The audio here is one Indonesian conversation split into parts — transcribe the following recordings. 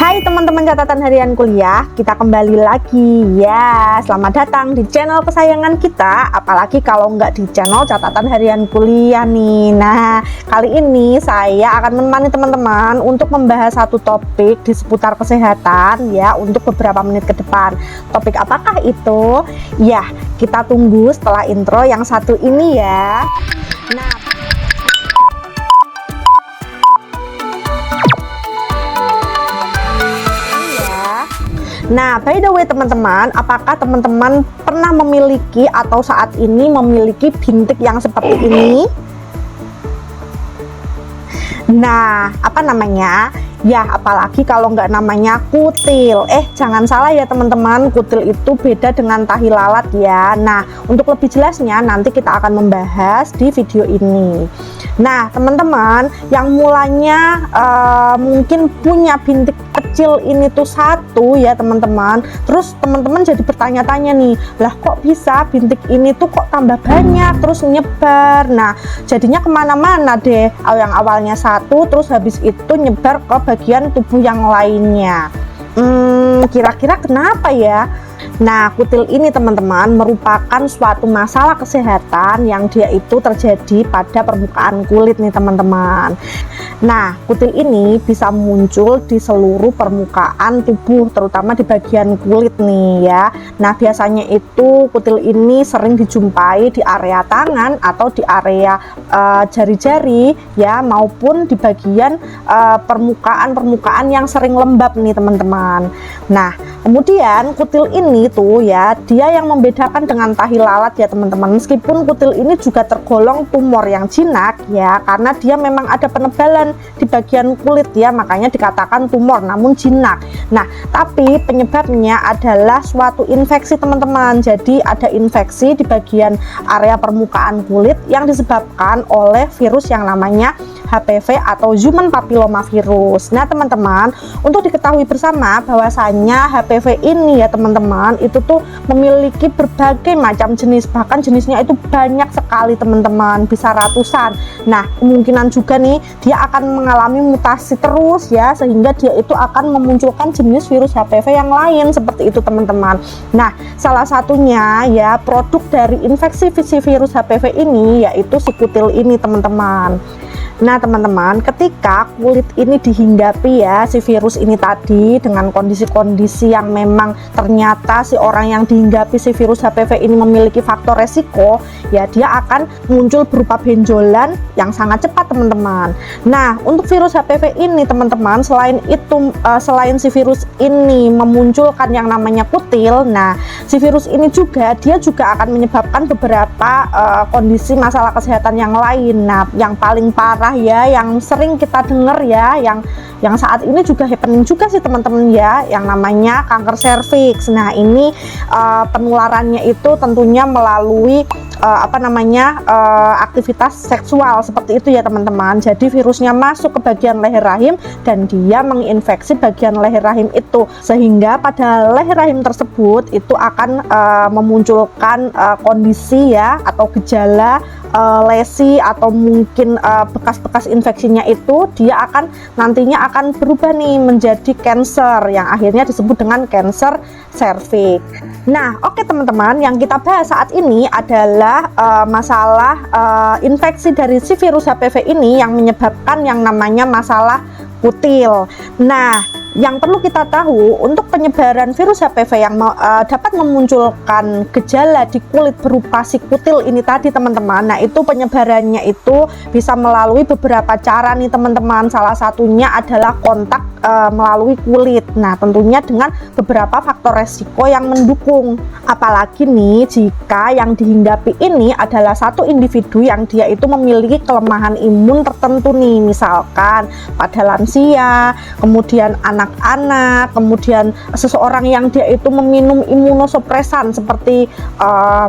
Hai teman-teman catatan harian kuliah, kita kembali lagi ya. Selamat datang di channel kesayangan kita, apalagi kalau nggak di channel catatan harian kuliah nih. Nah, kali ini saya akan menemani teman-teman untuk membahas satu topik di seputar kesehatan ya, untuk beberapa menit ke depan. Topik apakah itu? Ya, kita tunggu setelah intro yang satu ini ya. Nah, by the way teman-teman, apakah teman-teman pernah memiliki atau saat ini memiliki bintik yang seperti ini? Nah, apa namanya? Ya, apalagi kalau nggak namanya kutil. Jangan salah ya teman-teman, kutil itu beda dengan tahi lalat ya. Nah, untuk lebih jelasnya nanti kita akan membahas di video ini. Nah, teman-teman yang mulanya mungkin punya bintik kecil ini tuh satu ya teman-teman. Terus teman-teman jadi bertanya-tanya nih, lah kok bisa bintik ini tuh kok tambah banyak terus nyebar. Nah, jadinya kemana-mana deh. Yang awalnya satu terus habis itu nyebar ke bagian tubuh yang lainnya. Kira-kira kenapa ya? Nah, kutil ini teman-teman merupakan suatu masalah kesehatan yang dia itu terjadi pada permukaan kulit nih teman-teman. Nah, kutil ini bisa muncul di seluruh permukaan tubuh, terutama di bagian kulit nih ya. Nah, biasanya itu kutil ini sering dijumpai di area tangan atau di area jari-jari ya, maupun di bagian permukaan-permukaan yang sering lembab nih teman-teman. Nah, kemudian kutil ini tuh ya, dia yang membedakan dengan tahi lalat ya teman-teman. Meskipun kutil ini juga tergolong tumor yang jinak ya, karena dia memang ada penebalan di bagian kulit ya, makanya dikatakan tumor namun jinak. Nah, tapi penyebabnya adalah suatu infeksi teman-teman. Jadi ada infeksi di bagian area permukaan kulit yang disebabkan oleh virus yang namanya HPV atau Human Papilloma Virus. Nah teman-teman, untuk diketahui bersama bahwasannya HPV ini ya teman-teman, itu tuh memiliki berbagai macam jenis, bahkan jenisnya itu banyak sekali teman-teman, bisa ratusan. Nah, kemungkinan juga nih dia akan mengalami mutasi terus ya, sehingga dia itu akan memunculkan jenis virus HPV yang lain seperti itu teman-teman. Nah, salah satunya ya produk dari infeksi virus HPV ini yaitu si kutil ini teman-teman. Nah teman-teman, ketika kulit ini dihinggapi ya si virus ini tadi dengan kondisi-kondisi yang memang ternyata si orang yang dihinggapi si virus HPV ini memiliki faktor resiko, ya dia akan muncul berupa benjolan yang sangat cepat teman-teman. Nah, untuk virus HPV ini teman-teman, selain itu selain si virus ini memunculkan yang namanya kutil, nah si virus ini juga dia akan menyebabkan beberapa kondisi masalah kesehatan yang lain. Nah, yang paling parah ya, yang sering kita dengar ya, yang saat ini juga happening juga sih teman-teman ya, yang namanya kanker serviks. Nah, ini penularannya itu tentunya melalui aktivitas seksual seperti itu ya teman-teman. Jadi virusnya masuk ke bagian leher rahim dan dia menginfeksi bagian leher rahim itu, sehingga pada leher rahim tersebut itu akan memunculkan kondisi ya atau gejala lesi atau mungkin bekas-bekas infeksinya itu dia akan nantinya akan berubah nih menjadi cancer yang akhirnya disebut dengan cancer cervix. Nah, oke teman-teman, yang kita bahas saat ini adalah masalah infeksi dari si virus HPV ini yang menyebabkan yang namanya masalah kutil. Nah, yang perlu kita tahu untuk penyebaran virus HPV yang dapat memunculkan gejala di kulit berupa si kutil ini tadi teman-teman. Nah, itu penyebarannya itu bisa melalui beberapa cara nih teman-teman. Salah satunya adalah kontak melalui kulit. Nah, tentunya dengan beberapa faktor resiko yang mendukung. Apalagi nih jika yang dihinggapi ini adalah satu individu yang dia itu memiliki kelemahan imun tertentu nih, misalkan pada lansia, kemudian anak-anak, kemudian seseorang yang dia itu meminum imunosupresan seperti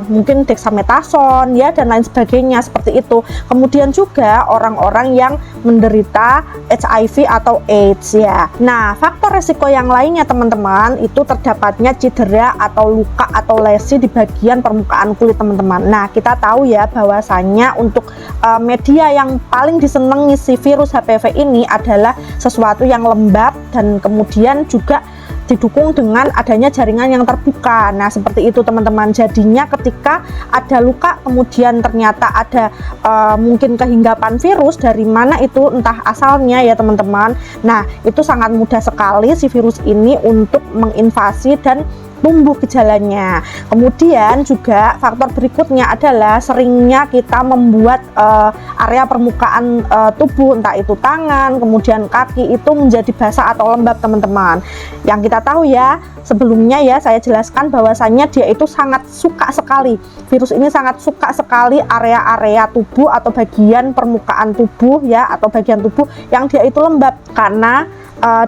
mungkin dexamethasone ya dan lain sebagainya seperti itu. Kemudian juga orang-orang yang menderita HIV atau AIDS ya. Nah, faktor resiko yang lainnya teman-teman itu terdapatnya cedera atau luka atau lesi di bagian permukaan kulit teman-teman. Nah, kita tahu ya bahwasannya untuk media yang paling disenangi si virus HPV ini adalah sesuatu yang lembab dan kemudian juga didukung dengan adanya jaringan yang terbuka. Nah, seperti itu teman-teman. Jadinya ketika ada luka kemudian ternyata ada mungkin kehinggapan virus, dari mana itu entah asalnya ya teman-teman. Nah, itu sangat mudah sekali si virus ini untuk menginvasi dan tumbuh gejalanya. Kemudian juga faktor berikutnya adalah seringnya kita membuat area permukaan tubuh, entah itu tangan, kemudian kaki, itu menjadi basah atau lembab teman-teman. Yang kita tahu ya, sebelumnya ya saya jelaskan bahwasannya dia itu sangat suka sekali, virus ini sangat suka sekali area-area tubuh atau bagian permukaan tubuh ya, atau bagian tubuh yang dia itu lembab, karena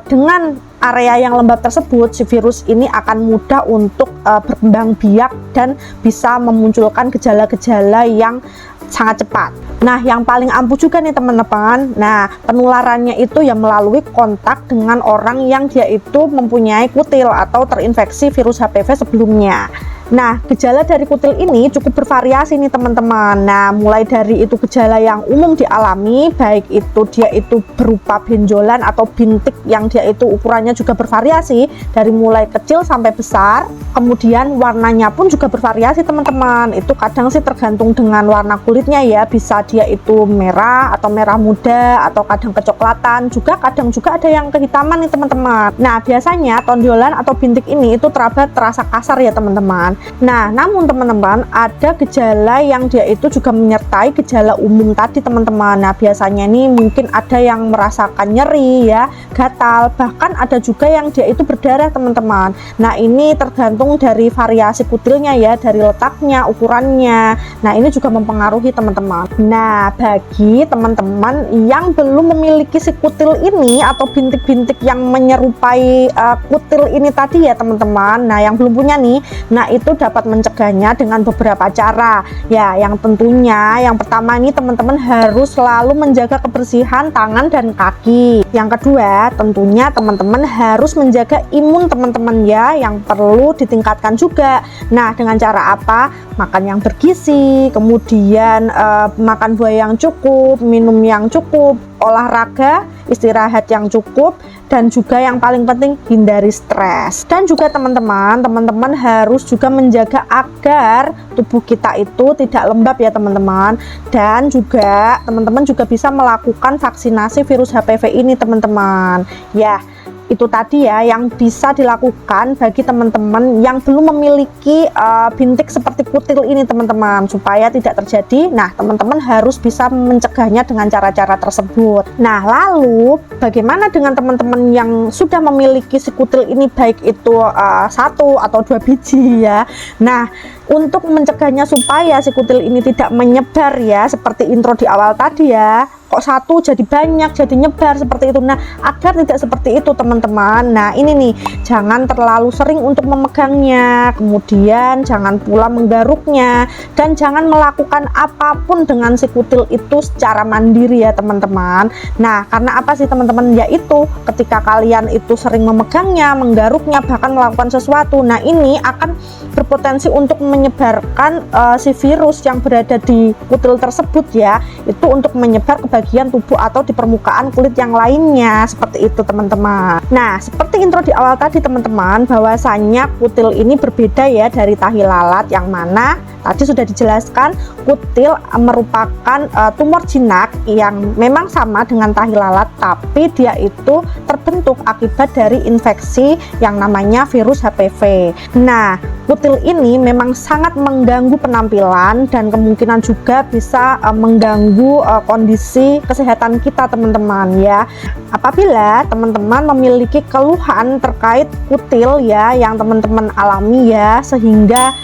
dengan area yang lembab tersebut si virus ini akan mudah untuk berkembang biak dan bisa memunculkan gejala-gejala yang sangat cepat. Nah, yang paling ampuh juga nih teman-teman, nah penularannya itu ya melalui kontak dengan orang yang dia itu mempunyai kutil atau terinfeksi virus HPV sebelumnya. Nah, gejala dari kutil ini cukup bervariasi nih teman-teman. Nah, mulai dari itu gejala yang umum dialami, baik itu dia itu berupa benjolan atau bintik yang dia itu ukurannya juga bervariasi dari mulai kecil sampai besar. Kemudian warnanya pun juga bervariasi teman-teman. Itu kadang sih tergantung dengan warna kulitnya ya, bisa dia itu merah atau merah muda atau kadang kecoklatan, juga kadang juga ada yang kehitaman nih teman-teman. Nah, biasanya tonjolan atau bintik ini itu terasa kasar ya teman-teman. Nah, namun teman-teman ada gejala yang dia itu juga menyertai gejala umum tadi teman-teman. Nah, biasanya nih mungkin ada yang merasakan nyeri ya, gatal, bahkan ada juga yang dia itu berdarah teman-teman. Nah, ini tergantung dari variasi kutilnya ya, dari letaknya, ukurannya. Nah, ini juga mempengaruhi teman-teman. Nah, bagi teman-teman yang belum memiliki si kutil ini atau bintik-bintik yang menyerupai kutil ini tadi ya teman-teman, nah yang belum punya nih, nah itu dapat mencegahnya dengan beberapa cara ya. Yang tentunya yang pertama ini teman-teman harus selalu menjaga kebersihan tangan dan kaki. Yang kedua tentunya teman-teman harus menjaga imun teman-teman ya, yang perlu ditingkatkan juga. Nah, dengan cara apa? Makan yang bergizi, kemudian makan buah yang cukup, minum yang cukup, olahraga, istirahat yang cukup, dan juga yang paling penting hindari stres. Dan juga teman-teman harus juga menjaga agar tubuh kita itu tidak lembab ya teman-teman. Dan juga teman-teman juga bisa melakukan vaksinasi virus HPV ini teman-teman ya. Itu tadi ya yang bisa dilakukan bagi teman-teman yang belum memiliki bintik seperti kutil ini teman-teman, supaya tidak terjadi. Nah, teman-teman harus bisa mencegahnya dengan cara-cara tersebut. Nah, lalu bagaimana dengan teman-teman yang sudah memiliki si kutil ini, baik itu 1 atau 2 biji ya. Nah, untuk mencegahnya supaya si kutil ini tidak menyebar ya, seperti intro di awal tadi ya, kok 1 jadi banyak, jadi nyebar seperti itu. Nah, agar tidak seperti itu teman-teman, nah ini nih, jangan terlalu sering untuk memegangnya, kemudian jangan pula menggaruknya, dan jangan melakukan apapun dengan si kutil itu secara mandiri ya teman-teman. Nah, karena apa sih teman-teman, yaitu ketika kalian itu sering memegangnya, menggaruknya, bahkan melakukan sesuatu, nah ini akan berpotensi untuk menyebarkan si virus yang berada di kutil tersebut ya, itu untuk menyebar ke bagian tubuh atau di permukaan kulit yang lainnya, seperti itu teman-teman. Nah, seperti intro di awal tadi teman-teman, bahwasannya kutil ini berbeda ya dari tahi lalat, yang mana tadi sudah dijelaskan kutil merupakan tumor jinak yang memang sama dengan tahi lalat, tapi dia itu terbentuk akibat dari infeksi yang namanya virus HPV. Nah, kutil ini memang sangat mengganggu penampilan dan kemungkinan juga bisa mengganggu kondisi kesehatan kita teman-teman ya. Apabila teman-teman memiliki keluhan terkait kutil ya yang teman-teman alami ya, sehingga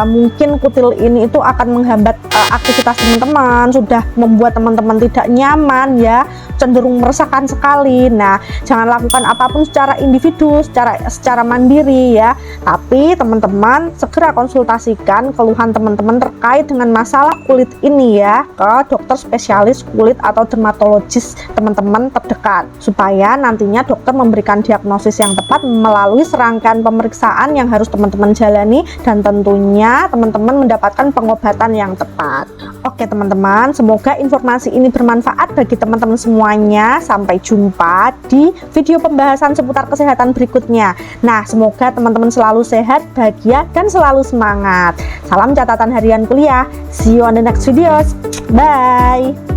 mungkin kutil ini itu akan menghambat aktivitas teman-teman, sudah membuat teman-teman tidak nyaman ya, cenderung meresahkan sekali. Nah, jangan lakukan apapun secara individu, secara mandiri ya, tapi teman-teman teman-teman segera konsultasikan keluhan teman-teman terkait dengan masalah kulit ini ya ke dokter spesialis kulit atau dermatologis teman-teman terdekat, supaya nantinya dokter memberikan diagnosis yang tepat melalui serangkaian pemeriksaan yang harus teman-teman jalani, dan tentunya teman-teman mendapatkan pengobatan yang tepat. Oke teman-teman, semoga informasi ini bermanfaat bagi teman-teman semuanya. Sampai jumpa di video pembahasan seputar kesehatan berikutnya. Nah, semoga teman-teman selalu sehat, bahagia, dan selalu semangat. Salam catatan harian kuliah. See you on the next videos. Bye.